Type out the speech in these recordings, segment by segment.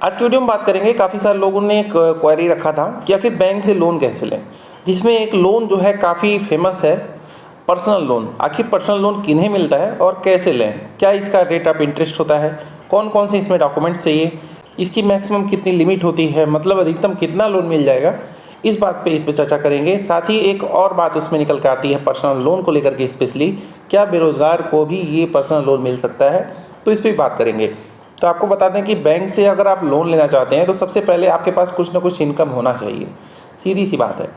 आज की वीडियो में बात करेंगे, काफ़ी सारे लोगों ने एक क्वेरी रखा था कि आखिर बैंक से लोन कैसे लें, जिसमें एक लोन जो है काफ़ी फेमस है, पर्सनल लोन। आखिर पर्सनल लोन किन्हें मिलता है और कैसे लें, क्या इसका रेट ऑफ इंटरेस्ट होता है, कौन कौन से इसमें डॉक्यूमेंट्स चाहिए, इसकी मैक्सिमम कितनी लिमिट होती है, मतलब अधिकतम कितना लोन मिल जाएगा, इस बात पे इस पर चर्चा करेंगे। साथ ही एक और बात उसमें निकल के आती है पर्सनल लोन को लेकर के, स्पेशली क्या बेरोज़गार को भी ये पर्सनल लोन मिल सकता है, तो इस पर भी बात करेंगे। तो आपको बता दें कि बैंक से अगर आप लोन लेना चाहते हैं तो सबसे पहले आपके पास कुछ ना कुछ इनकम होना चाहिए, सीधी सी बात है।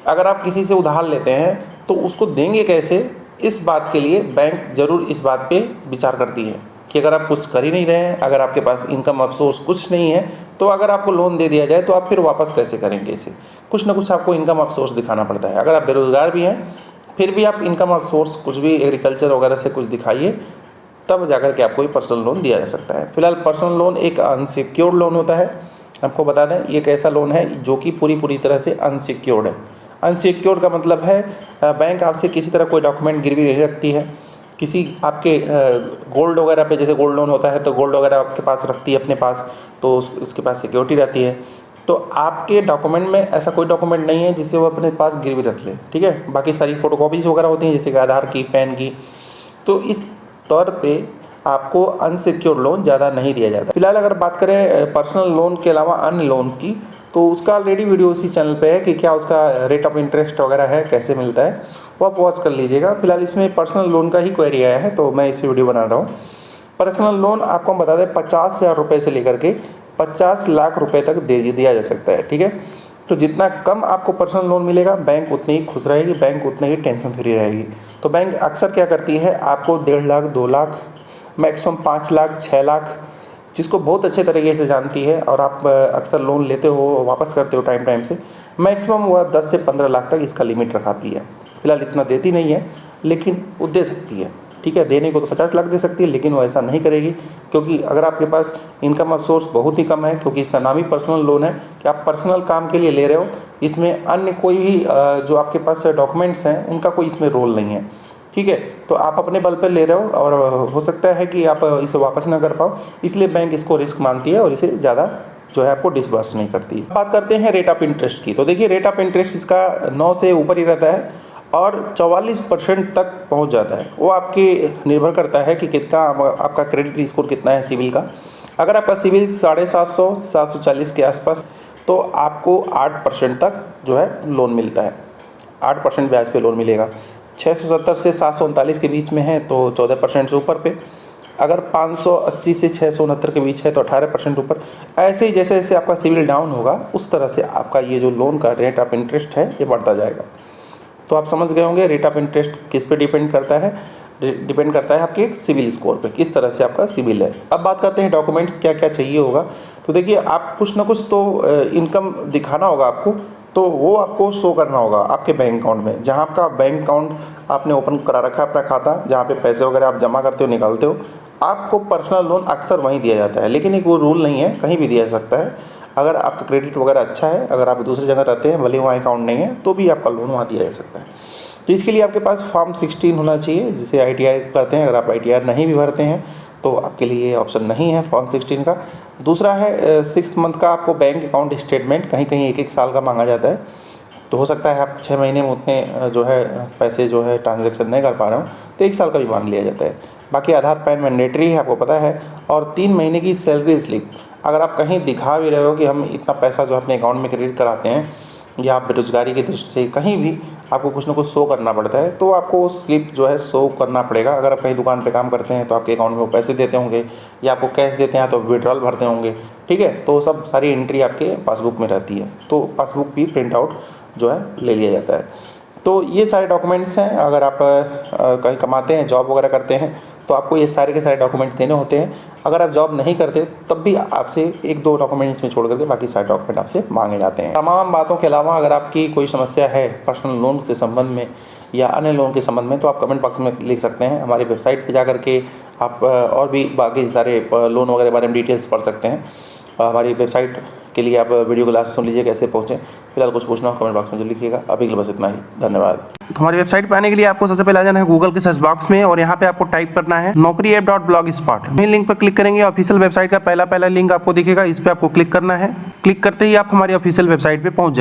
अगर आप किसी से उधार लेते हैं तो उसको देंगे कैसे, इस बात के लिए बैंक ज़रूर इस बात पे विचार करती है कि अगर आप कुछ कर ही नहीं रहे हैं, अगर आपके पास इनकम ऑफ सोर्स कुछ नहीं है, तो अगर आपको लोन दे दिया जाए तो आप फिर वापस कैसे करेंगे इसे। कुछ ना कुछ आपको इनकम ऑफ सोर्स दिखाना पड़ता है। अगर आप बेरोज़गार भी हैं फिर भी आप इनकम ऑफ सोर्स कुछ भी एग्रीकल्चर वगैरह से कुछ दिखाइए, तब जाकर के आपको पर्सनल लोन दिया जा सकता है। फिलहाल पर्सनल लोन एक अनसिक्योर्ड लोन होता है। आपको बता दें ये एक ऐसा लोन है जो कि पूरी तरह से अनसिक्योर्ड है। अनसिक्योर्ड का मतलब है बैंक आपसे किसी तरह कोई डॉक्यूमेंट गिरवी नहीं रखती है, किसी आपके गोल्ड वगैरह पे, जैसे गोल्ड लोन होता है तो गोल्ड वगैरह आपके पास रखती है अपने पास, तो उसके पास सिक्योरिटी रहती है। तो आपके डॉक्यूमेंट में ऐसा कोई डॉक्यूमेंट नहीं है जिससे वो अपने पास गिरवी रख ले, ठीक है। बाकी सारी फोटोकॉपीज़ वगैरह होती हैं जैसे कि आधार की, पैन की। तो इस तौर पे आपको अनसिक्योर्ड लोन ज़्यादा नहीं दिया जाता। फिलहाल अगर बात करें पर्सनल लोन के अलावा अन्य लोन की, तो उसका ऑलरेडी वीडियो उसी चैनल पे है कि क्या उसका रेट ऑफ इंटरेस्ट वगैरह है, कैसे मिलता है, वो आप वॉच कर लीजिएगा। फिलहाल इसमें पर्सनल लोन का ही क्वेरी आया है तो मैं इस वीडियो बना रहा हूँ। पर्सनल लोन आपको हम बता दें 50,000 रुपये से लेकर के 50 लाख रुपये तक दिया जा सकता है, ठीक है। तो जितना कम आपको पर्सनल लोन मिलेगा बैंक उतनी ही खुश रहेगी, बैंक उतनी ही टेंशन फ्री रहेगी। तो बैंक अक्सर क्या करती है, आपको 1.5 लाख, 2 लाख, मैक्सिमम 5 लाख, 6 लाख, जिसको बहुत अच्छे तरीके से जानती है और आप अक्सर लोन लेते हो, वापस करते हो टाइम से, मैक्सिमम वह 10 से 15 लाख तक इसका लिमिट रखाती है। फिलहाल इतना देती नहीं है लेकिन वो दे सकती है, ठीक है। देने को तो 50 लाख दे सकती है लेकिन वो ऐसा नहीं करेगी, क्योंकि अगर आपके पास इनकम ऑफ सोर्स बहुत ही कम है, क्योंकि इसका नाम ही पर्सनल लोन है कि आप पर्सनल काम के लिए ले रहे हो, इसमें अन्य कोई भी जो आपके पास डॉक्यूमेंट्स हैं उनका कोई इसमें रोल नहीं है, ठीक है। तो आप अपने बल पर ले रहे हो और हो सकता है कि आप इसे वापस ना कर पाओ, इसलिए बैंक इसको रिस्क मानती है और इसे ज़्यादा जो है आपको डिसबर्स नहीं करती। बात करते हैं रेट ऑफ इंटरेस्ट की, तो देखिए रेट ऑफ इंटरेस्ट इसका 9 से ऊपर ही रहता है और 44% तक पहुंच जाता है। वो आपके निर्भर करता है कि कितना आपका क्रेडिट स्कोर कितना है, सिविल का। अगर आपका सिविल 750, 740 के आसपास, तो आपको 8% तक जो है लोन मिलता है, 8% ब्याज पे लोन मिलेगा। 670 से 739 के बीच में है तो 14% से ऊपर पे। अगर 580 से 669 के बीच है तो 18% ऊपर। ऐसे ही जैसे जैसे आपका सिविल डाउन होगा उस तरह से आपका ये जो लोन का रेट ऑफ इंटरेस्ट है ये बढ़ता जाएगा। तो आप समझ गए होंगे रेट ऑफ इंटरेस्ट किस पे डिपेंड करता है, डिपेंड करता है आपके सिविल स्कोर पे, किस तरह से आपका सिविल है। अब बात करते हैं डॉक्यूमेंट्स क्या क्या चाहिए होगा। तो देखिए आप कुछ ना कुछ तो इनकम दिखाना होगा आपको, तो वो आपको शो करना होगा आपके बैंक अकाउंट में, जहाँ आपका बैंक अकाउंट आपने ओपन करा रखा है अपना खाता, जहाँ पे पैसे वगैरह आप जमा करते हो, निकालते हो, आपको पर्सनल लोन अक्सर वहीं दिया जाता है। लेकिन एक वो रूल नहीं है, कहीं भी दिया जा सकता है। अगर आपका क्रेडिट वगैरह अच्छा है, अगर आप दूसरी जगह रहते हैं, भले वहाँ अकाउंट नहीं है, तो भी आपका लोन वहाँ दिया जा सकता है। तो इसके लिए आपके पास फॉर्म 16 होना चाहिए, जिसे ITR कहते हैं। अगर आप ITR नहीं भी भरते हैं तो आपके लिए ऑप्शन नहीं है फॉर्म 16 का। दूसरा है 6 मंथ का आपको बैंक अकाउंट स्टेटमेंट, कहीं कहीं 1-1 साल का मांगा जाता है। तो हो सकता है आप 6 महीने में उतने जो है पैसे जो है ट्रांजैक्शन नहीं कर पा रहे हो, तो 1 साल का भी मांग लिया जाता है। बाकी आधार पैन मैंडेटरी है, आपको पता है। और 3 महीने की सैलरी स्लिप, अगर आप कहीं दिखा भी रहे हो कि हम इतना पैसा जो अपने अकाउंट में क्रेडिट कराते हैं, या आप बेरोजगारी की दृष्टि से कहीं भी आपको कुछ ना कुछ शो करना पड़ता है, तो आपको वो स्लिप जो है शो करना पड़ेगा। अगर आप कहीं दुकान पे काम करते हैं तो आपके अकाउंट में वो पैसे देते होंगे, या आपको कैश देते हैं तो विड्रॉल भरते होंगे, ठीक है। तो सब सारी एंट्री आपके पासबुक में रहती है, तो पासबुक भी प्रिंट आउट जो है ले लिया जाता है। तो ये सारे डॉक्यूमेंट्स हैं। अगर आप कहीं कमाते हैं, जॉब वगैरह करते हैं, तो आपको ये सारे के सारे डॉक्यूमेंट्स देने होते हैं। अगर आप जॉब नहीं करते तब भी आपसे 1-2 डॉक्यूमेंट्स में छोड़ करके बाकी सारे डॉक्यूमेंट आपसे मांगे जाते हैं। तमाम बातों के अलावा अगर आपकी कोई समस्या है पर्सनल लोन से संबंध में या अन्य लोन के संबंध में, तो आप कमेंट बॉक्स में लिख सकते हैं। हमारी वेबसाइट पर जा करके आप और भी बाकी सारे लोन वगैरह के बारे में डिटेल्स पढ़ सकते हैं। हमारी वेबसाइट के लिए आप वीडियो को लास्ट सुन लीजिए कैसे पहुँचें। फिलहाल कुछ पूछना हो कमेंट बॉक्स में जो लिखिएगा। अभी के लिए बस इतना ही, धन्यवाद। तो हमारी वेबसाइट पे आने के लिए आपको सबसे पहले आ जाना है गूगल के सर्च बॉक्स में और यहाँ पे आपको टाइप करना है naukriapp.blogspot। मेन लिंक पर क्लिक करेंगे, ऑफिशियल वेबसाइट का पहला लिंक आपको दिखेगा, इस पर आपको क्लिक करना है। क्लिक करते ही आप हमारी ऑफिशियल वेबसाइट पे पहुंच जाएंगे।